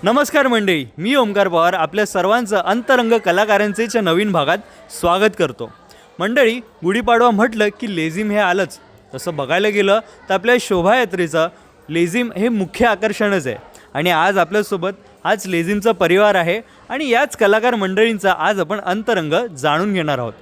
नमस्कार मंडळी, मी ओमकार पवार आपल्या सर्वांचं अंतरंग कलाकारांचेच्या नवीन भागात स्वागत करतो. मंडळी, गुढीपाडवा म्हटलं की लेझिम हे आलंच. तसं बघायला गेलं तर आपल्या शोभायात्रेचं लेझिम हे मुख्य आकर्षणच आहे. आणि आज आपल्यासोबत हाच लेझिमचा परिवार आहे आणि याच कलाकार मंडळींचा आज आपण अंतरंग जाणून घेणार आहोत.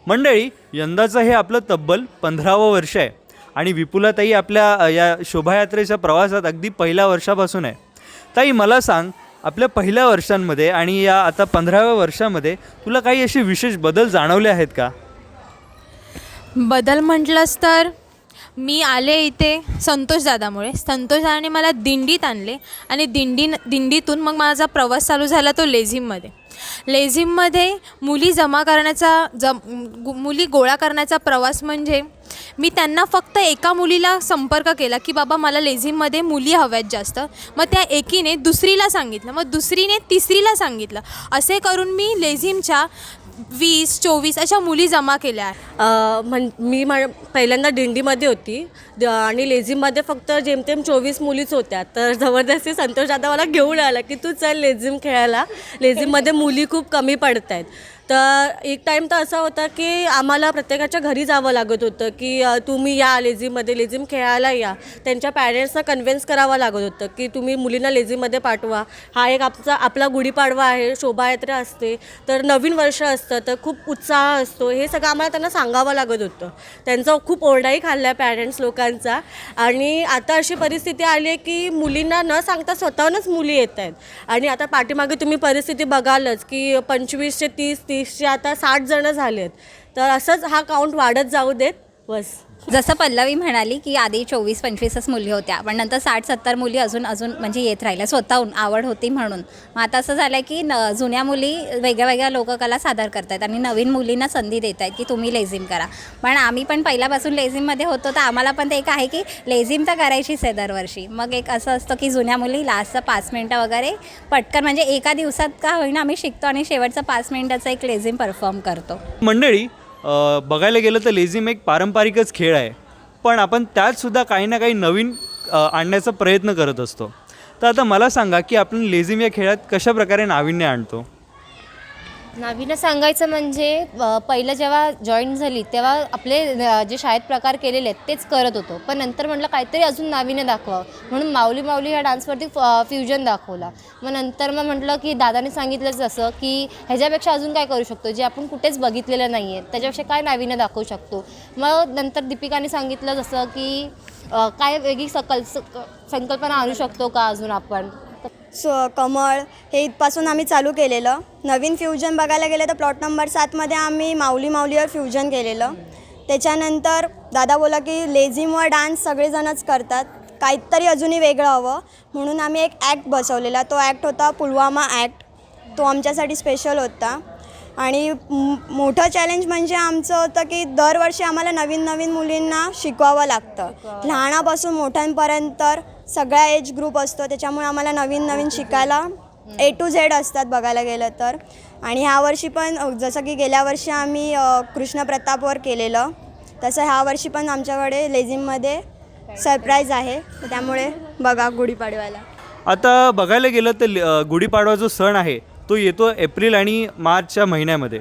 मंडळी, यंदाचं हे आपलं तब्बल 15वं वर्ष आहे आणि विपुलाताई आपल्या या शोभायात्रेच्या प्रवासात अगदी पहिल्या वर्षापासून आहे. ताई, मला सांग, आपल्या पहिल्या वर्षांमध्ये आणि या आता 15व्या वर्षामध्ये तुला काही असे विशेष बदल जाणवले आहेत का? बदल म्हटलंस तर मी आले इथे संतोष दादाने मला दिंडीत आणले आणि दिंडीतून मग माझा प्रवास चालू झाला तो लेझिममध्ये मुली गोळा करण्याचा प्रवास. म्हणजे मी त्यांना फक्त एका मुलीला संपर्क केला की बाबा मला लेझिममध्ये मुली हव्यात जास्त. मग त्या एकीने दुसरीला सांगितलं, मग दुसरीने तिसरीला सांगितलं. असे करून मी लेझिमच्या 20-24 अशा मुली जमा केल्या आहेत. मी पहिल्यांदा दिंडीमध्ये होती आणि लेझिममध्ये फक्त जेमतेम 24 मुलीच होत्या. तर जबरदस्ती संतोष दादा मला घेऊन आला की तू चल लेझिम खेळायला, लेझिममध्ये मुली खूप कमी पडत आहेत. तर एक टाईम तर असा होता की आम्हाला प्रत्येकाच्या घरी जावं लागत होतं की तुम्ही या लेझिम खेळायला या. त्यांच्या पॅरेंट्सना कन्व्हिन्स करावं लागत होतं की तुम्ही मुलींना लेझिममध्ये पाठवा. हा एक आपला गुढीपाडवा आहे, शोभायात्रा असते, तर नवीन वर्ष असतं, तर खूप उत्साह असतो. हे सगळं आम्हाला त्यांना सांगावं लागत होतं. त्यांचा खूप ओरडाही खाल्ला पॅरेंट्स लोकांचा. आणि आता अशी परिस्थिती आली आहे की मुलींना न सांगता स्वतःहूनच मुली येत आहेत. आणि आता पाठीमागे तुम्ही परिस्थिती बघालच की 25 ते 30 आता 60 जणं झालेत. तर असंच हा काउंट वाढत जाऊ देत बस. जसं पल्लवी म्हणाली की आधी 24-25च मुली होत्या, पण नंतर 60-70 मुली अजून म्हणजे येत राहिल्या, स्वतःहून आवड होती म्हणून. मग आता असं झालं आहे की जुन्या मुली वेगळ्या लोककला सादर करत आहेत आणि नवीन मुलींना संधी देत आहेत की तुम्ही लेझिम करा. पण आम्ही पण पहिल्यापासून लेझिममध्ये होतो, तर आम्हाला पण ते एक आहे की लेझिम तर करायचीच आहे दरवर्षी. मग एक असं असतं की जुन्या मुली लास्टचं 5 मिनटं वगैरे पटकन, म्हणजे एका दिवसात का होईना आम्ही शिकतो आणि शेवटचं 5 मिनटाचं एक लेझिम परफॉर्म करतो. मंडळी, बघायला गेलं तर लेझिम एक पारंपरिकच खेळ आहे, पण आपण त्यातसुद्धा काही ना काही नवीन आणण्याचा प्रयत्न करत असतो. तर आता मला सांगा की आपण लेझिम या खेळात कशा प्रकारे नाविन्य आणतो? नाविन्य सांगायचं म्हणजे पहिलं जेव्हा जॉईन झाली तेव्हा आपले जे शाळेत प्रकार केलेले आहेत तेच करत होतो. पण नंतर म्हटलं काहीतरी अजून नाविन्य दाखवावं, म्हणून माऊली ह्या डान्सवरती फ्युजन दाखवला. मग नंतर म्हटलं की दादाने सांगितलं जसं की ह्याच्यापेक्षा अजून काय करू शकतो जे आपण कुठेच बघितलेलं नाही आहे, त्याच्यापेक्षा काय नाविन्य दाखवू शकतो. मग नंतर दीपिकाने सांगितलं जसं की काय वेगळी संकल्पना आणू शकतो का अजून आपण. कमळ हे इथपासून आम्ही चालू केलेलं. नवीन फ्युजन बघायला गेलं तर प्लॉट नंबर 7मध्ये आम्ही माऊलीवर फ्युजन केलेलं. त्याच्यानंतर दादा बोला की लेझिमवर डान्स सगळेजणच करतात, काहीतरी अजूनही वेगळं हवं, म्हणून आम्ही एक ॲक्ट बसवलेला. तो ॲक्ट होता पुलवामा ॲक्ट. तो आमच्यासाठी स्पेशल होता. आणि मोठं चॅलेंज म्हणजे आमचं होतं की दरवर्षी आम्हाला नवीन मुलींना शिकवावं लागतं. लहानापासून मोठ्यांपर्यंत सगळ्या एज ग्रुप असतो, त्याच्यामुळे आम्हाला नवीन शिकायला A to Z असतात बघायला गेलं तर. आणि ह्या वर्षी पण जसं की गेल्या वर्षी आम्ही कृष्ण प्रतापवर केलेलं, तसं ह्या वर्षी पण आमच्याकडे लेझिममध्ये सरप्राईज आहे. त्यामुळे बघा गुढीपाडव्याला. आता बघायला गेलं तर गुढीपाडवा जो सण आहे तो येतो एप्रिल आणि मार्चच्या महिन्यामध्ये,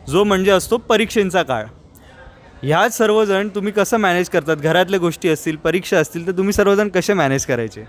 जो म्हणजे असतो परीक्षेचा काळ. ह्या सर्वजण तुम्ही कसं मॅनेज करतात? घरातल्या गोष्टी असतील, परीक्षा असतील, तर तुम्ही सर्वजण कसे मॅनेज करायचे?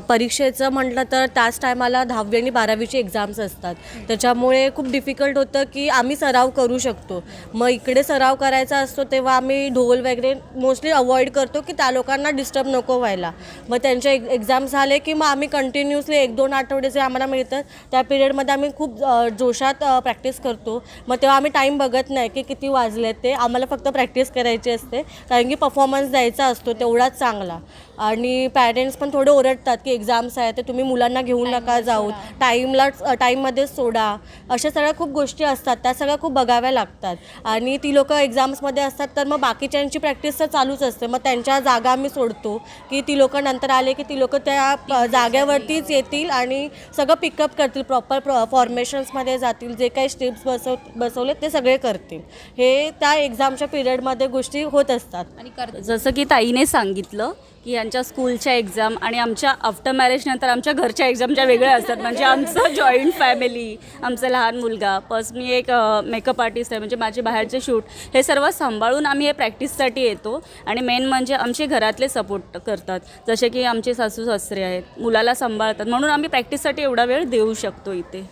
परीक्षेचं म्हटलं तर त्याच टायमाला 10वी आणि 12वीची एक्झाम्स असतात, त्याच्यामुळे खूप डिफिकल्ट होतं की आम्ही सराव करू शकतो. मग इकडे सराव करायचा असतो तेव्हा आम्ही ढोल वगैरे मोस्टली अवॉइड करतो की त्या लोकांना डिस्टर्ब नको व्हायला. मग त्यांचे एक्झाम झाले की मग आम्ही कंटिन्युअसली 1-2 आठवडे जे आम्हाला मिळतात त्या पिरियडमध्ये आम्ही खूप जोशात प्रॅक्टिस करतो. मग तेव्हा आम्ही टाईम बघत नाही की किती वाजले, ते आम्हाला फक्त प्रॅक्टिस करायची असते, कारण की परफॉर्मन्स द्यायचा असतो तेवढाच चांगला. आणि पॅरेंट्स पण थोडे ओरडतात की एक्झाम्स आहे तर तुम्ही मुलांना घेऊन नका जाऊ, टाईममध्येच सोडा. अशा सगळ्या खूप गोष्टी असतात, त्या सगळ्या खूप बघाव्या लागतात. आणि ती लोकं एक्झाम्समध्ये असतात तर मग बाकीच्यांची प्रॅक्टिस तर चालूच असते. मग त्यांच्या जागा आम्ही सोडतो की ती लोकं नंतर आले की ती लोकं त्या जागेवरतीच येतील आणि सगळं पिकअप करतील, प्रॉपर फॉर्मेशन्समध्ये जातील, जे काही स्टेप्स बसवले ते सगळे करतील. हे त्या एक्झामच्या पिरियडमध्ये गोष्टी होत असतात. आणि जसं की ताईने सांगितलं की यांच्या स्कूलच्या एक्झाम आणि आमच्या आफ्टर मॅरेजनंतर आमच्या घरच्या एक्झाम ज्या वेगळ्या असतात, म्हणजे आमचं जॉईंट फॅमिली, आमचा लहान मुलगा, प्लस मी एक मेकअप आर्टिस्ट आहे, म्हणजे माझे बाहेरचे शूट, हे सर्व सांभाळून आम्ही हे प्रॅक्टिससाठी येतो. आणि मेन म्हणजे आमचे घरातले सपोर्ट करतात, जसे की आमचे सासू सासरे आहेत, मुलाला सांभाळतात, म्हणून आम्ही प्रॅक्टिससाठी एवढा वेळ देऊ शकतो इथे.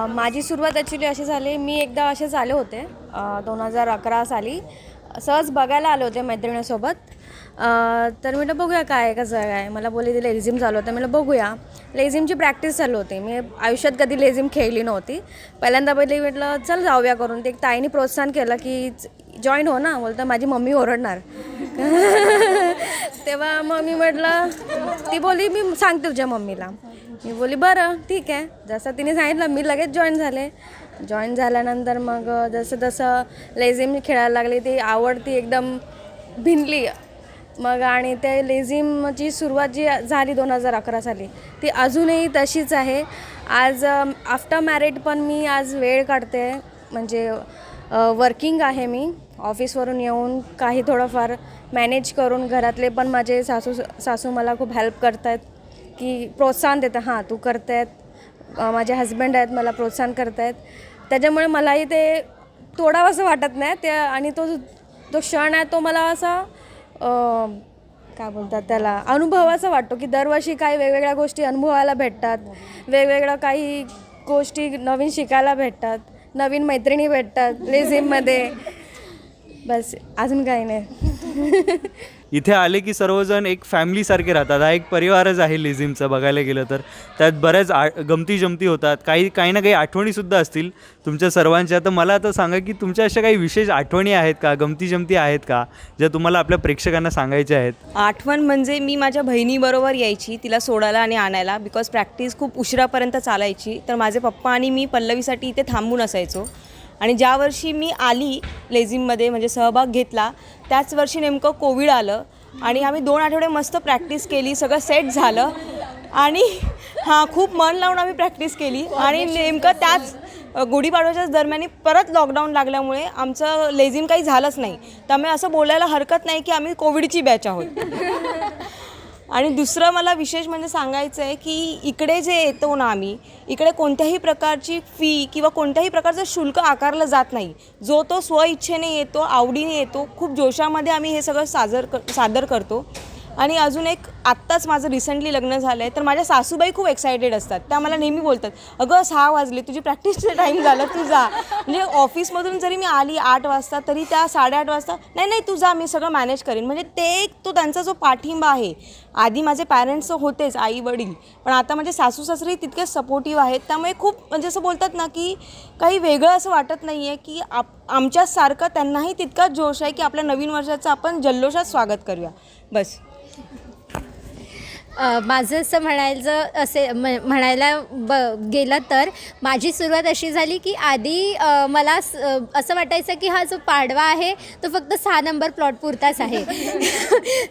माझी सुरुवात ॲक्च्युली अशी झाली, मी एकदा असेच आले होते 2011 साली, सहज बघायला आले होते मैत्रिणीसोबत. तर म्हटलं बघूया काय कसं काय, मला बोलली ती लेझिम चालू होतं, म्हटलं बघूया. लेझिमची प्रॅक्टिस चालू होती, मी आयुष्यात कधी लेझिम खेळली नव्हती, पहिल्यांदा पहिले म्हटलं चल जाऊया करून. ते एक ताईने प्रोत्साहन केलं की जॉईन हो ना, बोलतं माझी मम्मी ओरडणार. तेव्हा मग मी म्हटलं, ती बोलली मी सांगते तुझ्या मम्मीला. मी बोलली बरं ठीक आहे. जसं तिने सांगितलं मी लगेच जॉईन झाले. जॉईन झाल्यानंतर मग जसं जसं लेझिम खेळायला लागली, ती आवड ती एकदम भिनली मग. आणि ते लेझिमची सुरुवात जी झाली 2011 साली, ती अजूनही तशीच आहे. आज आफ्टर मॅरिड पण मी आज वेळ काढते, म्हणजे वर्किंग आहे मी. ऑफिसवरून येऊन काही थोडंफार मॅनेज करून, घरातले पण माझे सासू मला खूप हेल्प करत आहेत, की प्रोत्साहन देतं, हां तू करत आहेत. माझे हस्बंड आहेत, मला प्रोत्साहन करत आहेत. त्याच्यामुळे मलाही ते तोडावंसं वाटत नाही ते. आणि तो क्षण आहे तो मला असा काय बोलतात त्याला, अनुभवाचा वाटतो, की दरवर्षी काही वेगवेगळ्या गोष्टी अनुभवायला भेटतात, वेगवेगळ्या काही गोष्टी नवीन शिकायला भेटतात, नवीन मैत्रिणी भेटतात लेझिममध्ये. बस अजून काही नाही. इथे आले की सर्वजण एक फॅमिलीसारखे राहतात. हा एक परिवारच आहे लेझिमचा बघायला गेलं तर. त्यात बऱ्याच गमती जमती होतात, काही ना काही आठवणीसुद्धा असतील तुमच्या सर्वांच्या. तर मला आता सांगा की तुमच्या अशा काही विशेष आठवणी आहेत का, गमती जमती आहेत का, ज्या तुम्हाला आपल्या प्रेक्षकांना सांगायच्या आहेत? आठवण म्हणजे मी माझ्या बहिणीबरोबर यायची तिला सोडायला आणि आणायला, बिकॉज प्रॅक्टिस खूप उशिरापर्यंत चालायची. तर माझे पप्पा आणि मी पल्लवीसाठी इथे थांबून असायचो. आणि ज्या वर्षी मी आली लेझिममध्ये, म्हणजे सहभाग घेतला, त्याच वर्षी नेमकं कोविड आलं आणि आम्ही 2 आठवडे मस्त प्रॅक्टिस केली, सगळं सेट झालं आणि खूप मन लावून आम्ही प्रॅक्टिस केली. आणि नेमकं त्याच गुढीपाडव्याच्याच दरम्यान परत लॉकडाऊन लागल्यामुळे आमचं लेझिम काही झालंच नाही. त्यामुळे असं बोलायला हरकत नाही की आम्ही कोविडची बॅच आहोत. आणि दुसरं मला विशेष म्हणजे सांगायचं आहे की इकडे जे येतो ना आम्ही, इकडे कोणत्याही प्रकारची फी किंवा कोणत्याही प्रकारचं शुल्क आकारलं जात नाही. जो तो स्वइच्छेने येतो, आवडीने येतो, खूप जोशामध्ये आम्ही हे सगळं सादर करतो. आणि अजून एक, आत्ताच माझं रिसेंटली लग्न झालं आहे, तर माझ्या सासूबाई खूप एक्सायटेड असतात. त्या मला नेहमी बोलतात, अगं 6 वाजले, तुझी प्रॅक्टिसचा टाईम झाला, तू जा. म्हणजे ऑफिसमधून जरी मी आली 8 वाजता, तरी त्या 8:30 वाजता नाही तू जा, मी सगळं मॅनेज करेन. म्हणजे ते तो त्यांचा जो पाठिंबा आहे, आधी माझे पॅरेंट्स होतेच, आई वडील, पण आता माझे सासू सासरे तितकेच सपोर्टिव्ह आहेत. त्यामुळे खूप म्हणजे असं बोलतात ना की काही वेगळं असं वाटत नाही आहे, की आमच्यासारखं त्यांनाही तितकाच जोश आहे की आपल्या नवीन वर्षाचं आपण जल्लोषात स्वागत करूया. बस. माझं असं म्हणायला गेलं तर माझी सुरुवात अशी झाली की आधी मला असं वाटायचं की हा जो पाडवा आहे तो फक्त 6 नंबर प्लॉट पुरताच आहे.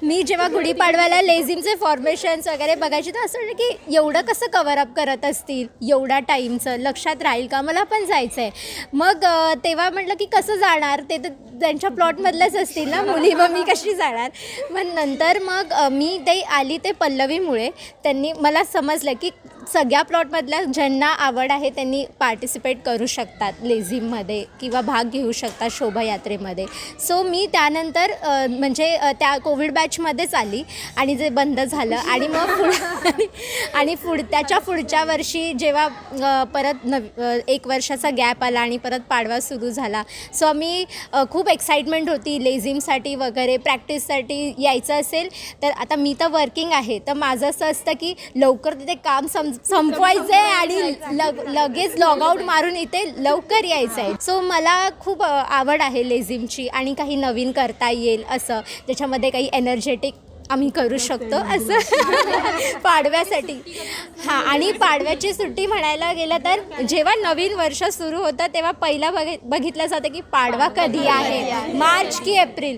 मी जेव्हा गुढीपाडव्याला लेझिमचे फॉर्मेशन्स वगैरे बघायचे तर असं वाटतं की एवढं कसं कव्हरअप करत असतील, एवढ्या टाईमचं लक्षात राहील का, मला पण जायचं आहे. मग तेव्हा म्हटलं की कसं जाणार, ते तर त्यांच्या प्लॉटमधल्याच असतील ना मुली, मग मी कशी जाणार. मग नंतर मी ते आली ते पल्लवीमुळे त्यांनी मला समजलं की सगळ्या प्लॉटमधल्या ज्यांना आवड आहे त्यांनी पार्टिसिपेट करू शकतात लेझिममध्ये किंवा भाग घेऊ शकतात शोभायात्रेमध्ये. सो मी त्यानंतर म्हणजे त्या कोविड बॅचमध्येच आली आणि जे बंद झालं आणि मग त्याच्या पुढच्या वर्षी जेव्हा परत 1 वर्षाचा गॅप आला आणि परत पाडवा सुरू झाला. सो मी खूप एक्साइटमेंट होती लेझिमसाठी वगैरे, प्रॅक्टिससाठी यायचं असेल तर. आता मी तर वर्किंग आहे, तर माझं असं असतं की लवकर तिथे काम संपवायचं आहे आणि लगेच लॉग आउट मारून इथे लवकर यायचं आहे. सो मला खूप आवड आहे लेझिमची आणि काही नवीन करता येईल असं, त्याच्यामध्ये काही एनर्जेटिक आम्ही करू शकतो असं पाडव्यासाठी. हां, आणि पाडव्याची सुट्टी म्हणायला गेलं तर जेव्हा नवीन वर्ष सुरू होतं तेव्हा पहिला बघितलं जातं की पाडवा कधी आहे, मार्च की एप्रिल.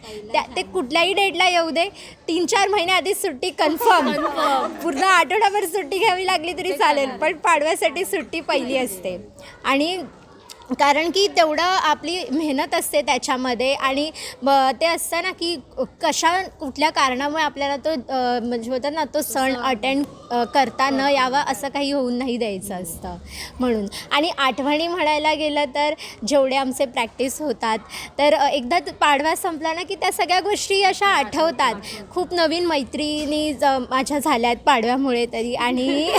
ते कुठल्याही डेटला येऊ दे, 3-4 महिने आधी सुट्टी कन्फर्म. पूर्ण आठवडाभर सुट्टी घ्यावी लागली तरी चालेल, पण पाडव्यासाठी सुट्टी पहिली असते. आणि कारण की तेवढं आपली मेहनत असते त्याच्यामध्ये आणि ते असतं ना की कुठल्या कारणामुळे आपल्याला तो म्हणजे होतं ना तो सण अटेंड करता न यावा असं काही होऊन नाही द्यायचं असतं म्हणून. आणि आठवणी म्हणायला गेलं तर जेवढे आमचे प्रॅक्टिस होतात तर एकदा पाडवा संपला ना की त्या सगळ्या गोष्टी अशा आठवतात. खूप नवीन मैत्रिणी माझ्या झाल्यात पाडव्यामुळे तरी आणि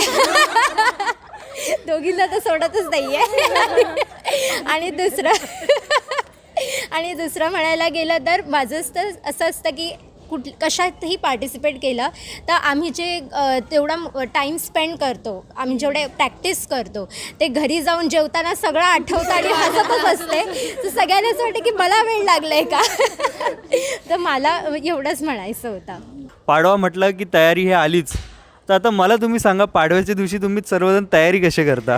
दोघींना तर सोडतच नाही आहे. आणि दुसरं म्हणायला गेलं तर माझंच तर असं असतं की कशातही पार्टिसिपेट केलं तर आम्ही जे तेवढा टाईम स्पेंड करतो, आम्ही जेवढे प्रॅक्टिस करतो ते घरी जाऊन जेवताना सगळं आठवतं आणि हसतच असते. तर सगळ्यांनाच वाटतं की मला वेळ लागला आहे का. तर मला एवढंच म्हणायचं होतं. पाडवा म्हटलं की तयारी हे आलीच. तर आता मला तुम्ही सांगा, पाडव्याच्या दिवशी तुम्ही सर्वजण तयारी कशी करता?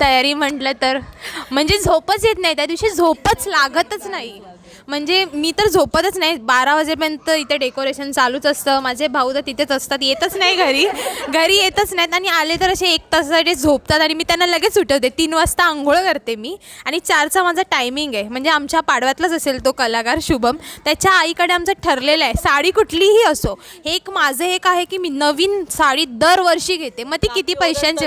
तयारी म्हटलं तर म्हणजे झोपच येत नाही, त्या दिवशी झोपच लागतच नाही. म्हणजे मी तर झोपतच नाही, 12 वाजेपर्यंत इथे डेकोरेशन चालूच असतं. माझे भाऊ तर तिथेच असतात, येतच नाही घरी येतच नाहीत. आणि आले तर असे 1 तासासाठी झोपतात आणि मी त्यांना लगेच उठवते. 3 वाजता आंघोळ करते मी आणि 4चा माझा टायमिंग आहे. म्हणजे आमच्या पाडव्यातलाच असेल तो कलाकार शुभम, त्याच्या आईकडे आमचं ठरलेलं आहे साडी कुठलीही असो. माझं एक आहे की मी नवीन साडी दरवर्षी घेते. मग ती किती पैशांची,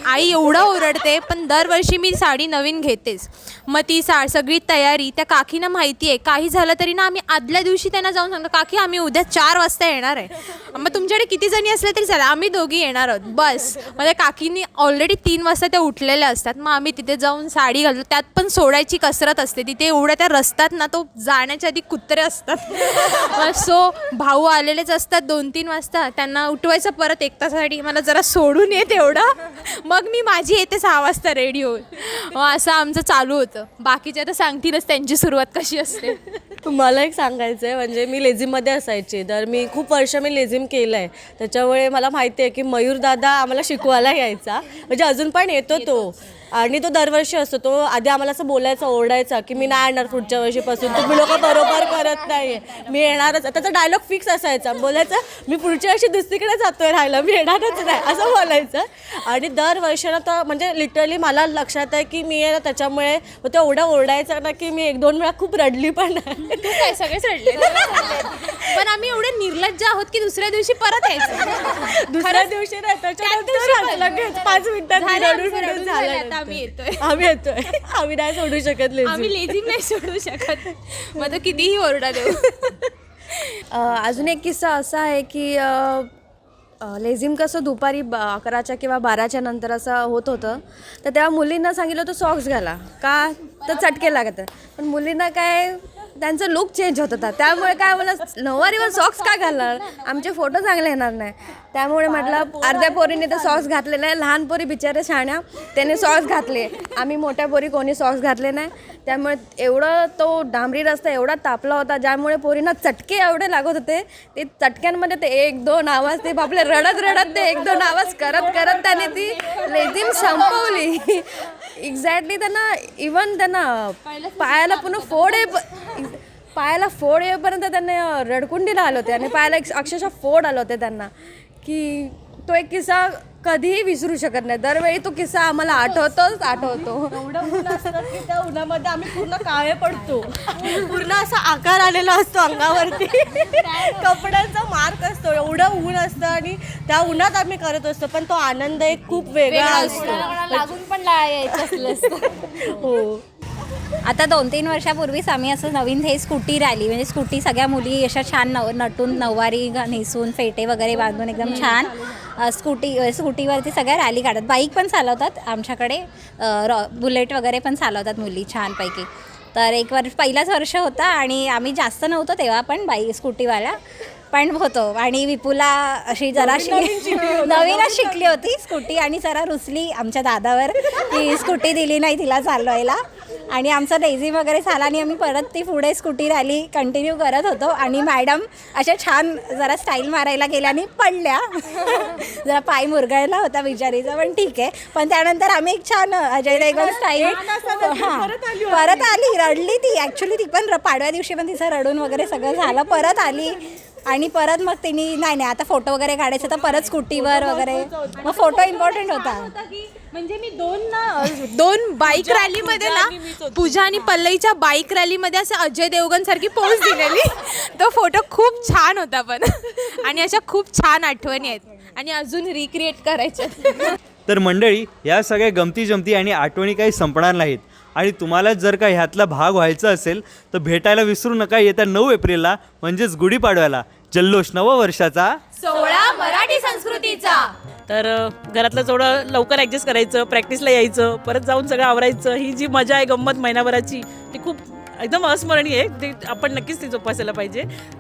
आई एवढं ओरडते पण दरवर्षी मी साडी नवीन घेतेच. मग ती सगळी तयारी त्या काकींना माहिती आहे. काही झालं तरी ना आम्ही आदल्या दिवशी त्यांना जाऊन सांगतो, काकी आम्ही उद्या 4 वाजता येणार आहे. मग तुमच्याकडे किती जणी असले तरी चला, आम्ही दोघी येणार आहोत बस. मग त्या काकींनी ऑलरेडी 3 वाजता त्या उठलेल्या असतात. मग आम्ही तिथे जाऊन साडी घालतो. त्यात पण सोडायची कसरत असते तिथे. एवढ्या त्या रस्त्यात ना तो जाण्याच्या आधी कुत्रे असतात. सो भाऊ आलेलेच असतात 2-3 वाजता. त्यांना उठवायचं परत 1 तासासाठी, मला जरा सोडून ये तेवढं. मग मी माझी येते 6 वाजता रेडी होऊन. असं आमचं चालू होतं. बाकीच्या तर सांगतीलच त्यांची सुरुवात कशी असते. मला एक सांगायचं आहे, म्हणजे मी लेझिममध्ये असायचे तर मी खूप वर्ष लेझिम केलं आहे. त्याच्यामुळे मला माहिती आहे की मयूर दादा आम्हाला शिकवायला यायचा, म्हणजे अजून पण येतो तो. आणि तो दरवर्षी असतो. तो आधी आम्हाला असं बोलायचा, ओरडायचा की मी नाही येणार पुढच्या वर्षीपासून, तुम्ही लोक बरोबर करत नाही, मी येणारच. त्याचा डायलॉग फिक्स असायचा, बोलायचा मी पुढच्या वर्षी दुसरीकडे जातोय राहायला, मी येणारच नाही असं बोलायचं. आणि दरवर्षाला तर म्हणजे लिटरली मला लक्षात आहे की मी आहे ना त्याच्यामुळे तो एवढा ओरडायचा ना की मी 1-2 वेळा खूप रडली पण आहे. काय सगळेच रडले पण आम्ही एवढे निर्लज्ज आहोत की दुसऱ्या दिवशी परत यायचं. दुसऱ्या दिवशी नाही, त्याच्यानंतर लगेच 5 मिनिटात रडून झालं. आम्ही येतोय आम्ही नाही सोडू शकत आम्ही लेझिम नाही सोडू शकत. मग कितीही ओरडा देऊ. अजून एक किस्सा असा आहे की लेझिम कसं दुपारी 11च्या किंवा 12च्या नंतर असं होत होतं. तर तेव्हा मुलींना सांगितलं होतं सॉक्स घाला, का तर चटके लागतात. पण मुलींना काय त्यांचं लुक चेंज होत होता, त्यामुळे काय मला नऊवारीवर सॉक्स का घालणार, आमचे फोटो चांगले येणार नाही. त्यामुळे म्हटलं अर्ध्या पोरीने तर सॉक्स घातले नाही, लहान पोरी बिचारे शाण्या त्याने सॉक्स घातले, आम्ही मोठ्या पोरी कोणी सॉक्स घातले नाही. त्यामुळे एवढं तो डांबरी रस्ता एवढा तापला होता, ज्यामुळे पोरींना चटके एवढे लागत होते. ते चटक्यांमध्ये ते 1-2 आवाज, ते आपले रडत ते 1-2 आवाज करत त्याने ती लेझिम संपवली. एक्झॅक्टली त्यांना पायाला पुन्हा पायाला फोड येईपर्यंत त्यांना रडकुंडीला आले होते आणि पायाला अक्षरशः फोड आले होते त्यांना. की तो एक किस्सा कधीही विसरू शकत नाही. दरवेळी तो किस्सा आम्हाला आठवतो. एवढं ऊन असतं की त्या उन्हामध्ये आम्ही पूर्ण काळे पडतो, पूर्ण असा आकार आलेला असतो अंगावरती, कपड्यांचा मार्क असतो, एवढं ऊन असतं आणि त्या उन्हात आम्ही करत असतो. पण तो आनंद एक खूप वेगळा असतो. लागून पण यायचं असलं असतं. हो. आता 2-3 वर्षापूर्वीच आम्ही असं नवीन हे स्कूटी रॅली, म्हणजे स्कूटी सगळ्या मुली अशा छान नटून नऊवारी नेसून फेटे वगैरे बांधून एकदम छान स्कूटीवरती सगळ्या रॅली काढतात. बाईक पण चालवतात आमच्याकडे, बुलेट वगैरे पण चालवतात मुली छानपैकी. तर पहिलाच वर्ष होता आणि आम्ही जास्त नव्हतो तेव्हा पण स्कूटीवाला पण होतो. आणि विपुला अशी जराशी नवीनच शिकली होती स्कूटी आणि जरा रुसली आमच्या दादावर की स्कूटी दिली नाही तिला चालवायला. आणि आमचं लेझिम वगैरे झाला आणि आम्ही परत ती पुढे स्कूटी रॅली कंटिन्यू करत होतो. आणि मॅडम अशा छान जरा स्टाईल मारायला गेल्या आणि पडल्या, जरा पाय मुरगाळला होता बिचारीचा, पण ठीक आहे. पण त्यानंतर आम्ही एक छान अजय देवगण स्टाईल परत आली, रडली ती ॲक्च्युली. ती पण पाडव्या दिवशी पण तिचं रडून वगैरे सगळं झालं, परत आली आणि परत मग तिने नाही आता फोटो वगैरे काढायचे तर परत स्कूटीवर वगैरे, मग फोटो इम्पॉर्टंट होता. म्हणजे मी दोन बाईक रॅलीमध्ये ना, पूजा आणि पल्लवीच्या बाईक रॅलीमध्ये असं अजय देवगण सारखी पोज दिलेली. तो फोटो खूप छान होता पण, आणि अशा खूप छान आठवणी आहेत आणि अजून रिक्रिएट करायच्या. तर मंडळी, या सगळ्या गमती जमती आणि आठवणी काही संपणार नाहीत. आणि तुम्हाला जर का ह्यातला भाग व्हायचा असेल तर भेटायला विसरू नका येत्या 9 एप्रिलला, म्हणजेच गुढीपाडव्याला, जल्लोष नववर्षाचा 16 मराठी संस्कृतीचा. तर घरातलं थोडं लवकर ॲडजस्ट करायचं, प्रॅक्टिसला यायचं, परत जाऊन सगळं आवरायचं. ही जी मजा आहे गंमत महिनाभराची, ती खूप एकदम अस्मरणीय आहे. ते आपण नक्कीच ती जोपासायला पाहिजे.